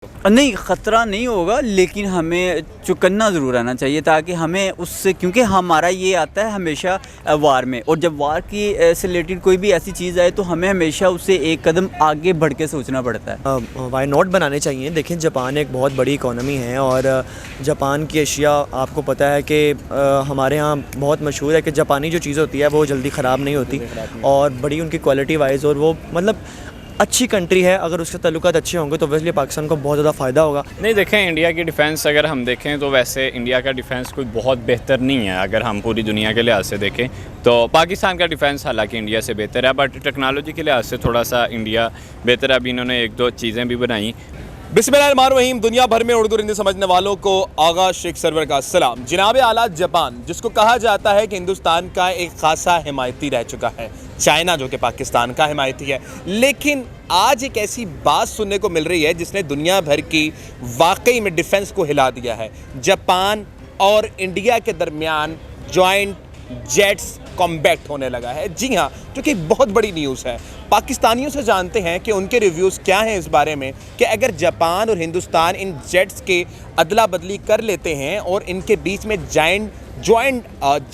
नहीं, ख़तरा नहीं होगा, लेकिन हमें चौकन्ना ज़रूर रहना चाहिए ताकि हमें उससे, क्योंकि हमारा ये आता है हमेशा वार में, और जब वार की से रिलेटेड कोई भी ऐसी चीज़ आए तो हमें हमेशा उससे एक कदम आगे बढ़ के सोचना पड़ता है। वाई नॉट बनाने चाहिए। देखिए, जापान एक बहुत बड़ी इकोनॉमी है और जापान की अशिया आपको पता है कि हमारे यहाँ बहुत मशहूर है कि जापानी जो चीज़ होती है वो जल्दी ख़राब नहीं होती और बड़ी उनकी क्वालिटी वाइज, और वो मतलब अच्छी कंट्री है। अगर उसके ताल्लुकात अच्छे होंगे तो वैसे पाकिस्तान को बहुत ज़्यादा फ़ायदा होगा। नहीं, देखें, इंडिया की डिफ़ेंस अगर हम देखें तो वैसे इंडिया का डिफ़ेंस कोई बहुत बेहतर नहीं है। अगर हम पूरी दुनिया के लिहाज से देखें तो पाकिस्तान का डिफ़ेंस हालांकि इंडिया से बेहतर है, बट टेक्नोलॉजी के लिहाज से थोड़ा सा इंडिया बेहतर है। अभी इन्होंने एक दो चीज़ें भी बनाई। बिस्मिल्लाहिर्रहमानिर्रहीम। दुनिया भर में उर्दू हिंदी समझने वालों को आगा शेख सरवर का सलाम। जनाब आला जापान, जिसको कहा जाता है कि हिंदुस्तान का एक खासा हिमायती रह चुका है, चाइना जो कि पाकिस्तान का हिमायती है, लेकिन आज एक ऐसी बात सुनने को मिल रही है जिसने दुनिया भर की वाकई में डिफेंस को हिला दिया है। जापान और इंडिया के दरमियान जॉइंट जेट्स कॉम्बैट होने लगा है। जी हाँ, जो कि बहुत बड़ी न्यूज़ है। पाकिस्तानियों से जानते हैं कि उनके रिव्यूज़ क्या हैं इस बारे में कि अगर जापान और हिंदुस्तान इन जेट्स के अदला बदली कर लेते हैं और इनके बीच में जॉइंट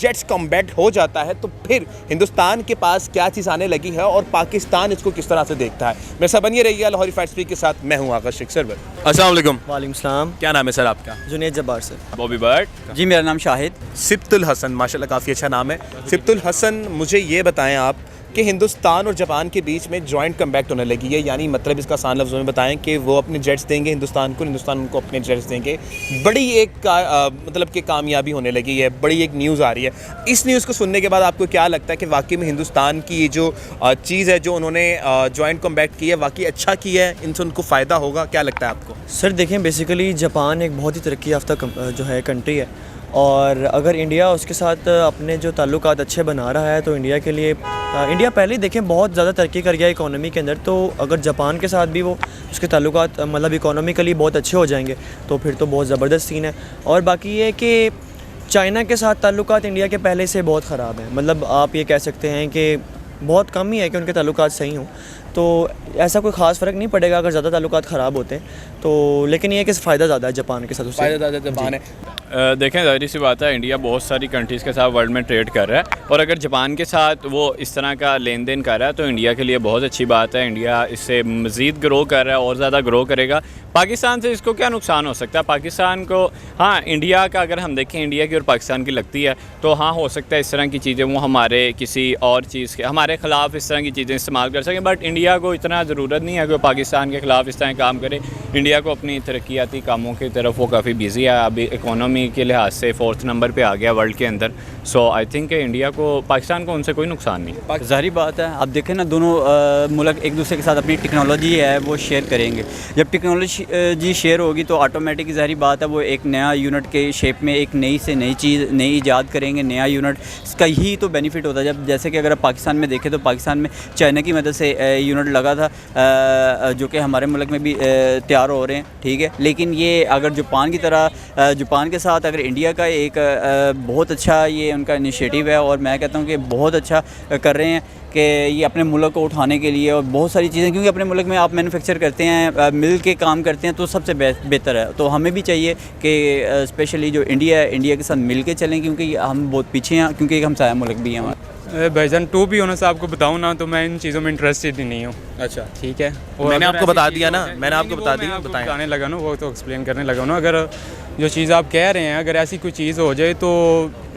जेट्स कॉम्बैट हो जाता है तो फिर हिंदुस्तान के पास क्या चीज़ आने लगी है और पाकिस्तान इसको किस तरह से देखता है। मैं सब बनिए रहिए लाहौरी फाइट स्पीक के साथ। मैं हूँ आगा शेख सरवर। अस्सलाम वालेकुम। वालेकुम सलाम। क्या नाम है सर आपका? जुनेद जब्बार से। बॉबी बर्ड। जी, मेरा नाम शाहिद। सिब्तुल हसन, माशाल्लाह काफ़ी अच्छा नाम है। सिब्तुल हसन, मुझे ये बताएं आप कि हिंदुस्तान और जापान के बीच में जॉइंट कम्बैक्ट होने लगी है, यानी मतलब इसका आसान लफ्ज़ों में बताएं कि वो अपने जेट्स देंगे हिंदुस्तान को, हिंदुस्तान उनको अपने जेट्स देंगे। बड़ी एक मतलब कि कामयाबी होने लगी है, बड़ी एक न्यूज़ आ रही है। इस न्यूज़ को सुनने के बाद आपको क्या लगता है कि वाकई में हिंदुस्तान की ये जो चीज़ है जो उन्होंने जॉइंट कम्बैक्ट की है वाकई अच्छा की है, इनसे उनको फ़ायदा होगा? क्या लगता है आपको? सर देखें, बेसिकली जापान एक बहुत ही तरक्की याफ्ता जो है कंट्री है, और अगर इंडिया उसके साथ अपने जो ताल्लुकात अच्छे बना रहा है तो इंडिया के लिए इंडिया पहले ही देखें बहुत ज़्यादा तरक्की कर गया इकोनॉमी के अंदर, तो अगर जापान के साथ भी वो उसके ताल्लुकात मतलब इकोनॉमिकली बहुत अच्छे हो जाएंगे तो फिर तो बहुत ज़बरदस्त सीन है। और बाकी ये कि चाइना के साथ ताल्लुकात इंडिया के पहले से बहुत ख़राब हैं, मतलब आप ये कह सकते हैं कि बहुत कम ही है कि उनके ताल्लुकात सही हों, तो ऐसा कोई ख़ास फ़र्क नहीं पड़ेगा अगर ज़्यादा ताल्लुकात ख़राब होते हैं तो। लेकिन ये कि फ़ायदा ज़्यादा है जापान के साथ, उससे फ़ायदा ज़्यादा जापान है। देखें, ज़ाहिर सी बात है, इंडिया बहुत सारी कंट्रीज़ के साथ वर्ल्ड में ट्रेड कर रहा है और अगर जापान के साथ वो इस तरह का लेन देन कर रहा है तो इंडिया के लिए बहुत अच्छी बात है। इंडिया इससे मज़ीद ग्रो कर रहा है और ज़्यादा ग्रो करेगा। पाकिस्तान से इसको क्या नुकसान हो सकता है? पाकिस्तान को, हाँ, इंडिया का अगर हम देखें, इंडिया की और पाकिस्तान की लगती है तो हाँ, हो सकता है इस तरह की चीज़ें वो हमारे किसी और चीज़ के हमारे ख़िलाफ़ इस तरह की चीज़ें इस्तेमाल कर सकें, बट इंडिया को इतना ज़रूरत नहीं है कि पाकिस्तान के ख़िलाफ़ इस तरह काम करे। इंडिया को अपनी तरक्याती कामों की तरफ वो काफ़ी बिजी है। अभी इकोनॉमी के लिहाज से 4th नंबर पे आ गया वर्ल्ड के अंदर। सो आई थिंक इंडिया को, पाकिस्तान को उनसे कोई नुकसान नहीं। ज़ाहिर बात है, आप देखें ना, दोनों मुल्क एक दूसरे के साथ अपनी टेक्नोलॉजी है वो शेयर करेंगे। जब टेक्नोलॉजी शेयर होगी तो ऑटोमेटिक ज़ाहिर बात है वो एक नया यूनिट के शेप में एक नई से नई चीज़ नई ईजाद करेंगे, नया यूनिट, इसका ही तो बेनिफिट होता है। जब जैसे कि अगर आप पाकिस्तान में देखें तो पाकिस्तान में चाइना की मदद से यूनिट लगा था जो कि हमारे मुल्क में भी तैयार हो रहे हैं, ठीक है। लेकिन ये अगर जापान की तरह जापान के साथ अगर इंडिया का एक बहुत अच्छा ये उनका इनिशिएटिव है और मैं कहता हूँ कि बहुत अच्छा कर रहे हैं कि ये अपने मुल्क को उठाने के लिए और बहुत सारी चीज़ें, क्योंकि अपने मुल्क में आप मैन्युफैक्चर करते हैं, मिल के काम करते हैं तो सबसे बेहतर है। तो हमें भी चाहिए कि स्पेशली जो इंडिया है, इंडिया के साथ मिल के चलें, क्योंकि हम बहुत पीछे हैं, क्योंकि एक हमसाया मुल्क भी है हमारा। भाईजान, टू भी होना से आपको बताऊँ ना तो मैं इन चीज़ों में इंटरेस्टेड ही नहीं हूँ। अच्छा, ठीक है। और मैंने आपको बता दिया ना, मैंने आपको बता दिया, बताने लगा ना, वो तो एक्सप्लेन करने लगा ना। अगर जो चीज़ आप कह रहे हैं अगर ऐसी कोई चीज़ हो जाए तो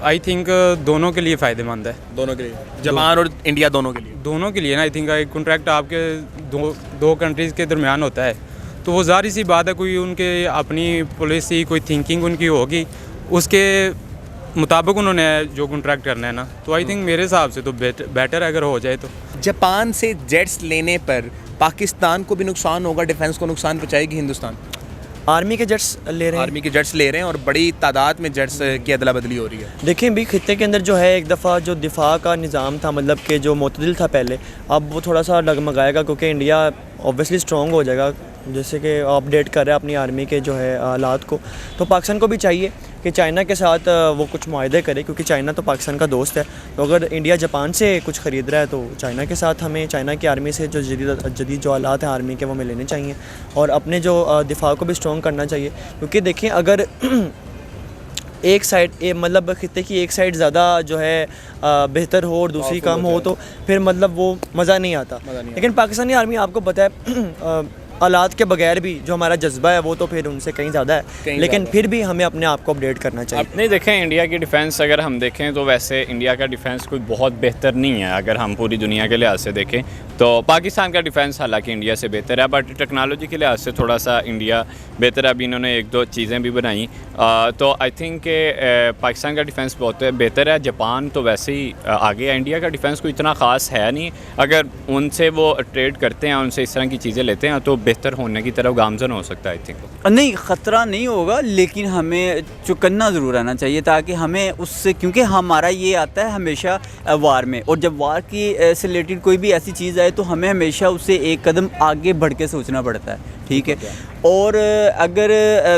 आई थिंक दोनों के लिए फ़ायदेमंद है। दोनों के लिए, जापान और इंडिया दोनों के लिए ना। आई थिंक एक कॉन्ट्रैक्ट आपके दो कंट्रीज़ के दरमियान होता है तो वो ज़ाहिर सी बात है, कोई उनके अपनी पॉलिसी, कोई थिंकिंग उनकी होगी, उसके मुताबिक उन्होंने जो कॉन्ट्रैक्ट करना है ना, तो आई थिंक मेरे हिसाब से तो बेटर अगर हो जाए तो। जापान से जेट्स लेने पर पाकिस्तान को भी नुकसान होगा, डिफेंस को नुकसान पहुंचाएगी हिंदुस्तान? आर्मी के जेट्स ले रहे हैं, आर्मी के जेट्स ले रहे हैं और बड़ी तादाद में जेट्स की अदला बदली हो रही है। देखें भी खित्ते के अंदर जो है एक दफ़ा जो दिफा का निज़ाम था, मतलब कि जो मुतदिल था पहले, अब वो थोड़ा सा डगमगाएगा क्योंकि इंडिया ऑब्वियसली स्ट्रॉन्ग हो जाएगा, जैसे कि अपडेट कर रहा है अपनी आर्मी के जो है हालात को। तो पाकिस्तान को भी चाहिए कि चाइना के साथ वो कुछ मुआहदे करे, क्योंकि चाइना तो पाकिस्तान का दोस्त है। तो अगर इंडिया जापान से कुछ ख़रीद रहा है तो चाइना के साथ हमें चाइना की आर्मी से जो जदीद जो आलात हैं आर्मी के वो हमें लेने चाहिए और अपने जो दिफा को भी स्ट्रॉन्ग करना चाहिए। क्योंकि देखें अगर एक साइड मतलब खित्ते की एक साइड ज़्यादा जो है बेहतर हो और दूसरी कम हो तो फिर मतलब वो मज़ा नहीं आता। लेकिन पाकिस्तानी आर्मी आपको पता है हालात के बगैर भी जो हमारा जज्बा है वो तो फिर उनसे कहीं ज़्यादा है, लेकिन फिर भी हमें अपने आप को अपडेट करना चाहिए। नहीं देखें, इंडिया की डिफ़ेंस अगर हम देखें तो वैसे इंडिया का डिफ़ेंस कोई बहुत बेहतर नहीं है। अगर हम पूरी दुनिया के लिहाज से देखें तो पाकिस्तान का डिफ़ेंस हालांकि इंडिया से बेहतर है, बट टेक्नोलॉजी के लिहाज से थोड़ा सा इंडिया बेहतर है। अभी इन्होंने एक दो चीज़ें भी बनाई, तो आई थिंक के पाकिस्तान का डिफ़ेंस बहुत बेहतर है। जापान तो वैसे ही आगे है, इंडिया का डिफ़ेंस कोई इतना ख़ास है नहीं। अगर उनसे वो ट्रेड करते हैं, उनसे इस तरह की चीज़ें लेते हैं तो बेहतर होने की तरफ गामजन हो सकता है। आई थिंक नहीं, ख़तरा नहीं होगा, लेकिन हमें चौकन्ना ज़रूर आना चाहिए ताकि हमें उससे, क्योंकि हमारा ये आता है हमेशा वार में, और जब वार की से रिलेटेड कोई भी ऐसी चीज़ आए तो हमें हमेशा उससे एक कदम आगे बढ़ के सोचना पड़ता है, ठीक है। और अगर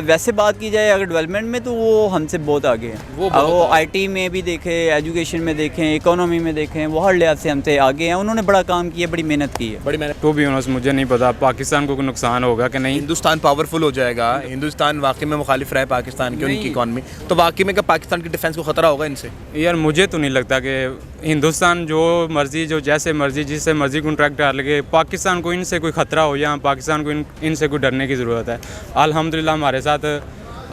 वैसे बात की जाए अगर डेवलपमेंट में तो वो हमसे बहुत आगे हैं। वो आईटी में भी देखें, एजुकेशन में देखें, इकोनॉमी में देखें, वो हर लिहाज से हमसे आगे हैं। उन्होंने बड़ा काम किया, बड़ी मेहनत की है, बड़ी मेहनत। तो भी ऑनेस्ट मुझे नहीं पता पाकिस्तान को कोई नुकसान होगा कि नहीं। हिंदुस्तान पावरफुल हो जाएगा, हिंदुस्तान वाकई में मुखालिफ रहा है पाकिस्तान की उनकी इकॉनमी, तो वाकई में क्या पाकिस्तान की डिफेंस को खतरा होगा इनसे? यार मुझे तो नहीं लगता कि हिंदुस्तान जो मर्ज़ी जो जैसे मर्ज़ी जिससे मर्ज़ी कॉन्ट्रैक्ट डाल लगे पाकिस्तान को इनसे कोई ख़तरा हो या पाकिस्तान को इनसे कोई डरने की ज़रूरत है। अल्हम्दुलिल्लाह हमारे साथ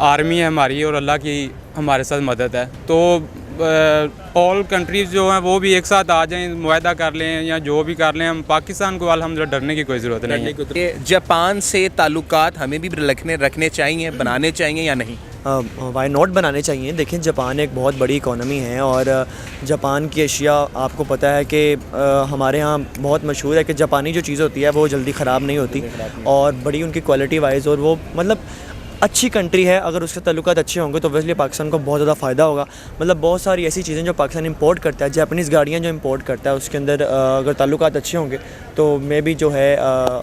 आर्मी है हमारी और अल्लाह की हमारे साथ मदद है। तो ऑल कंट्रीज़ जो हैं वो भी एक साथ आ जाएं, मुआहदा कर लें या जो भी कर लें, हम पाकिस्तान को अल्हम्दुलिल्लाह डरने की कोई ज़रूरत नहीं है। जापान से ताल्लुकात हमें भी रखने चाहिए, बनाने चाहिए या नहीं? वाई नॉट बनाने चाहिए। देखें जापान एक बहुत बड़ी इकोनॉमी है और जापान की अशिया आपको पता है कि हमारे यहाँ बहुत मशहूर है कि जापानी जो चीज़ होती है वो जल्दी ख़राब नहीं होती और बड़ी उनकी क्वालिटी वाइज और वो मतलब अच्छी कंट्री है। अगर उसके ताल्लुकात अच्छे होंगे तो वैसे पाकिस्तान को बहुत ज़्यादा फ़ायदा होगा। मतलब बहुत सारी ऐसी चीज़ें जो पाकिस्तान इंपोर्ट करता है, जापानीज़ गाड़ियाँ जो इंपोर्ट करता है उसके अंदर अगर ताल्लुकात अच्छे होंगे तो मे बी जो है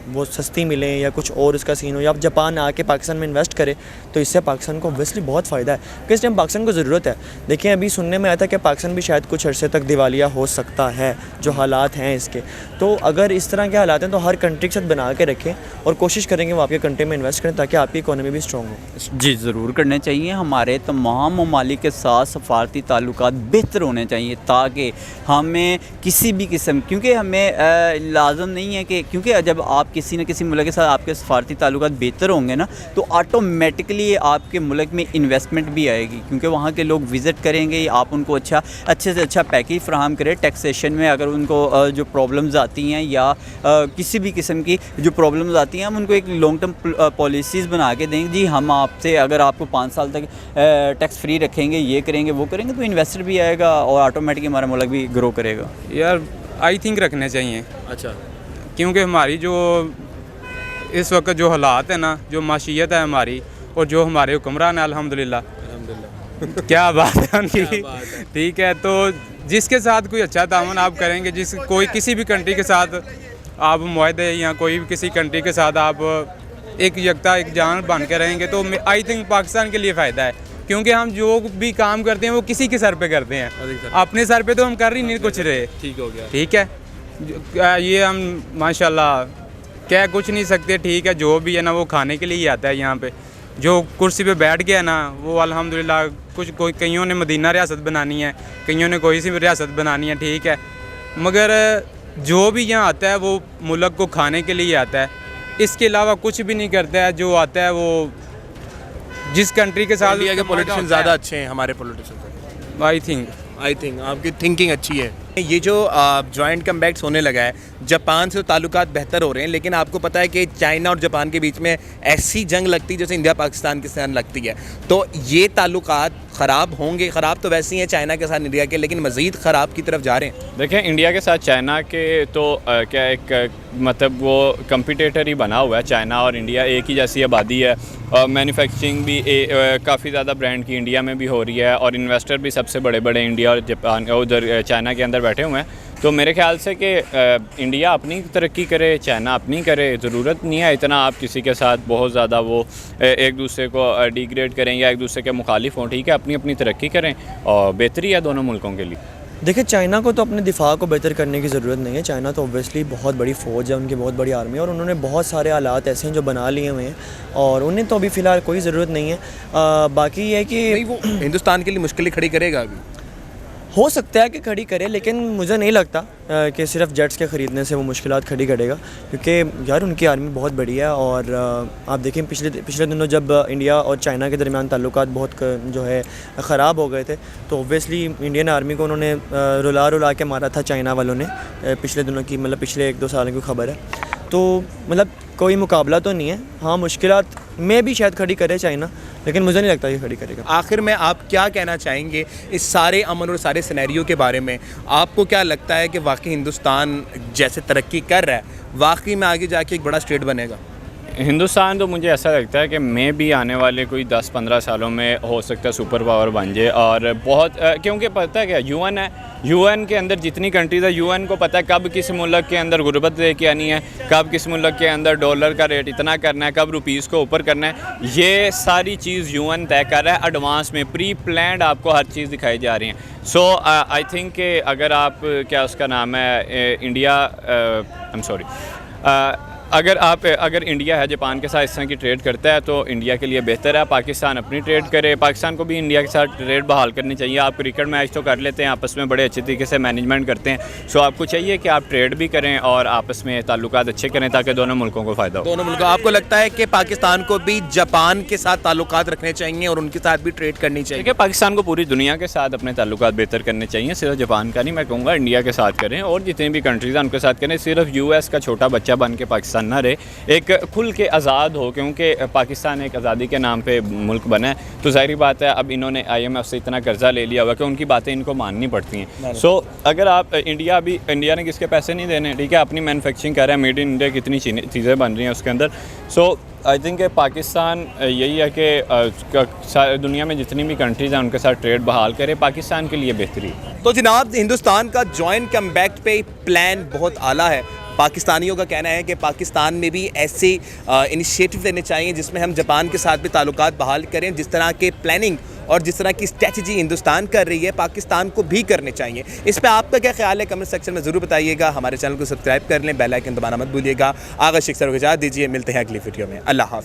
वो सस्ती मिलें या कुछ और उसका सीन हो, या जापान आके पाकिस्तान में इन्वेस्ट करे तो इससे पाकिस्तान को ऑब्वियसली बहुत फ़ायदा है कि इस टाइम पाकिस्तान को ज़रूरत है। देखिए अभी सुनने में आया था कि पाकिस्तान भी शायद कुछ अर्से तक दिवालिया हो सकता है, जो हालात हैं इसके। तो अगर इस तरह के हालात हैं तो हर कंट्री के साथ बना के रखें और कोशिश करेंगे वो आपके कंट्री में इन्वेस्ट करें ताकि आपकी इकोनॉमी भी स्ट्रॉन्ग हो। जी ज़रूर करने चाहिए। हमारे तमाम ममालिक के साथ सफारती ताल्लुकात बेहतर होने चाहिए ताकि हमें किसी भी किस्म, क्योंकि हमें लाजम नहीं है कि क्योंकि जब आप किसी न किसी मुल्क के साथ आपके सफारती ताल्लुकात बेहतर होंगे ना तो ऑटोमेटिकली आपके मुल्क में इन्वेस्टमेंट भी आएगी, क्योंकि वहाँ के लोग विज़िट करेंगे। आप उनको अच्छे से अच्छा पैकेज फ्राहम करें। टैक्सेशन में अगर उनको जो प्रॉब्लम्स आती हैं या किसी भी किस्म की जो प्रॉब्लम्स आती हैं हम उनको एक लॉन्ग टर्म पॉलिसीज़ बना के देंगे। जी हम आपसे अगर आपको 5 साल तक टैक्स फ्री रखेंगे, ये करेंगे वो करेंगे, तो इन्वेस्टर भी आएगा और ऑटोमेटिकली हमारा मुल्क भी ग्रो करेगा। यार आई थिंक रखने चाहिए। अच्छा, क्योंकि हमारी जो इस वक्त जो हालात है ना, जो माशियत है हमारी और जो हमारे हुक्मरान है अल्हम्दुलिल्लाह क्या बात है उनकी, ठीक है। तो जिसके साथ कोई अच्छा तामन आप करेंगे, कोई किसी भी कंट्री के साथ आप मुआहदे या कोई भी किसी कंट्री के साथ आप एक यकता एक जान बन के रहेंगे तो आई थिंक पाकिस्तान के लिए फ़ायदा है। क्योंकि हम जो भी काम करते हैं वो किसी के सर पे करते हैं, अपने सर पे तो हम कर ही नहीं कुछ रहे। ठीक हो गया, ठीक है। ये हम माशाल्लाह कह कुछ नहीं सकते, ठीक है। जो भी है ना वो खाने के लिए ही आता है यहाँ पे। जो कुर्सी पे बैठ गया ना वो अल्हम्दुलिल्लाह कोई कईयों ने मदीना रियासत बनानी है, कईयों ने कोई सी रियासत बनानी है, ठीक है। मगर जो भी यहाँ आता है वो मुल्क को खाने के लिए आता है, इसके अलावा कुछ भी नहीं करता है। जो आता है वो जिस कंट्री के साथ इंडिया के पॉलिटिशियन ज़्यादा अच्छे हैं हमारे पॉलिटिशियन। आई थिंक आपकी थिंकिंग अच्छी है। ये जो जॉइंट कम्बैक्ट्स होने लगा है, जापान से तो ताल्लुकात बेहतर हो रहे हैं, लेकिन आपको पता है कि चाइना और जापान के बीच में ऐसी जंग लगती है जैसे इंडिया पाकिस्तान के साथ लगती है। तो ये ताल्लुकात ख़राब होंगे, ख़राब तो वैसे ही हैं चाइना के साथ इंडिया के, लेकिन मज़ीद ख़राब की तरफ जा रहे हैं। देखें इंडिया के साथ चाइना के तो क्या एक मतलब वो कंपटीटर ही बना हुआ है। चाइना और इंडिया एक ही जैसी आबादी है और मैन्युफैक्चरिंग भी काफ़ी ज़्यादा ब्रांड की इंडिया में भी हो रही है और इन्वेस्टर भी सबसे बड़े बड़े इंडिया और जापान उधर चाइना के अंदर बैठे हुए हैं। तो मेरे ख्याल से कि इंडिया अपनी तरक्की करे, चाइना अपनी करे, ज़रूरत नहीं है इतना आप किसी के साथ बहुत ज़्यादा वो एक दूसरे को डिग्रेड करें या एक दूसरे के मुखालिफ हों। ठीक है, अपनी अपनी तरक्की करें और बेहतरी है दोनों मुल्कों के लिए। देखिए, चाइना को तो अपने दिफा को बेहतर करने की ज़रूरत नहीं है। चाइना तो ऑब्वियसली बहुत बड़ी फ़ौज है, उनकी बहुत बड़ी आर्मी है और उन्होंने बहुत सारे आलात ऐसे हैं जो बना लिए हुए हैं और उन्हें तो अभी फ़िलहाल कोई ज़रूरत नहीं है। बाकी ये है कि वो हिंदुस्तान के लिए मुश्किलें खड़ी करेगा अभी। हो सकता है कि खड़ी करे, लेकिन मुझे नहीं लगता कि सिर्फ जेट्स के ख़रीदने से वो मुश्किलात खड़ी करेगा, क्योंकि यार उनकी आर्मी बहुत बड़ी है। और आप देखें पिछले दिनों जब इंडिया और चाइना के दरमियान ताल्लुकात बहुत जो है ख़राब हो गए थे, तो ऑब्वियसली इंडियन आर्मी को उन्होंने रुला के मारा था चाइना वालों ने पिछले दिनों की, मतलब पिछले 1-2 साल की खबर है। तो मतलब कोई मुकाबला तो नहीं है। हाँ, मुश्किलात में भी शायद खड़ी करे चाइना, लेकिन मुझे नहीं लगता ये खड़ी करेगा। आखिर में आप क्या कहना चाहेंगे इस सारे अमन और सारे सिनेरियो के बारे में? आपको क्या लगता है कि वाकई हिंदुस्तान जैसे तरक्की कर रहा है, वाकई में आगे जाके एक बड़ा स्टेट बनेगा? हिंदुस्तान तो मुझे ऐसा लगता है कि मैं भी आने वाले कोई 10-15 सालों में हो सकता है सुपर पावर बन जाए। और बहुत क्योंकि पता है क्या, यूएन है, यूएन के अंदर जितनी कंट्रीज़ है, यूएन को पता है कब किस मुल्क के अंदर गुर्बत लेके आनी है, कब किस मुल्क के अंदर डॉलर का रेट इतना करना है, कब रुपीज़ को ऊपर करना है। ये सारी चीज़ यूएन तय कर रहा है एडवांस में, प्री प्लान्ड आपको हर चीज़ दिखाई जा रही है। सो आई थिंक कि अगर आप क्या उसका नाम है इंडिया, आई एम सॉरी, अगर इंडिया है जापान के साथ इस तरह की ट्रेड करता है तो इंडिया के लिए बेहतर है। पाकिस्तान अपनी ट्रेड करे, पाकिस्तान को भी इंडिया के साथ ट्रेड बहाल करनी चाहिए। आप क्रिकेट मैच तो कर लेते हैं, आपस में बड़े अच्छे तरीके से मैनेजमेंट करते हैं, सो आपको चाहिए कि आप ट्रेड भी करें और आपस में ताल्लुकात अच्छे करें ताकि दोनों मुल्कों को फ़ायदा हो। दोनों मुल्कों, आपको लगता है कि पाकिस्तान को भी जापान के साथ ताल्लुकात रखने चाहिए और उनके साथ भी ट्रेड करनी चाहिए? देखिए, पाकिस्तान को पूरी दुनिया के साथ अपने ताल्लुकात बेहतर करने चाहिए, सिर्फ जापान का नहीं, मैं कहूँगा इंडिया के साथ करें और जितनी भी कंट्रीज़ हैं उनके साथ करें। सिर्फ यूएस का छोटा बच्चा बन के पाकिस्तान ना रहे, एक खुल के आज़ाद हो, क्योंकि पाकिस्तान एक आज़ादी के नाम पे मुल्क बना है। तो ज़ाहिर बात है अब इन्होंने IMF से इतना कर्जा ले लिया हुआ कि उनकी बातें इनको माननी पड़ती हैं। सो अगर आप इंडिया ने किसके पैसे नहीं देने, ठीक है, अपनी मैन्युफैक्चरिंग कर रहा है, मेड इन इंडिया कितनी चीज़ें बन रही हैं उसके अंदर। सो आई थिंक पाकिस्तान यही है कि दुनिया में जितनी भी कंट्रीज़ हैं उनके साथ ट्रेड बहाल करे, पाकिस्तान के लिए बेहतरी। तो जनाब, हिंदुस्तान का जॉइंट कमबैक पे प्लान बहुत आला है। पाकिस्तानियों का कहना है कि पाकिस्तान में भी ऐसे इनिशिएटिव लेने चाहिए जिसमें हम जापान के साथ भी ताल्लुकात बहाल करें। जिस तरह के प्लानिंग और जिस तरह की स्ट्रेटजी हिंदुस्तान कर रही है, पाकिस्तान को भी करने चाहिए। इस पर आपका क्या ख्याल है, कमेंट सेक्शन में ज़रूर बताइएगा। हमारे चैनल को सब्सक्राइब कर लें, बेल आइकन दबाना मत भूलिएगा। आगा शेख सर को इजाज़त दीजिए, मिलते हैं अगली वीडियो में। अल्लाह हाफ़िज़।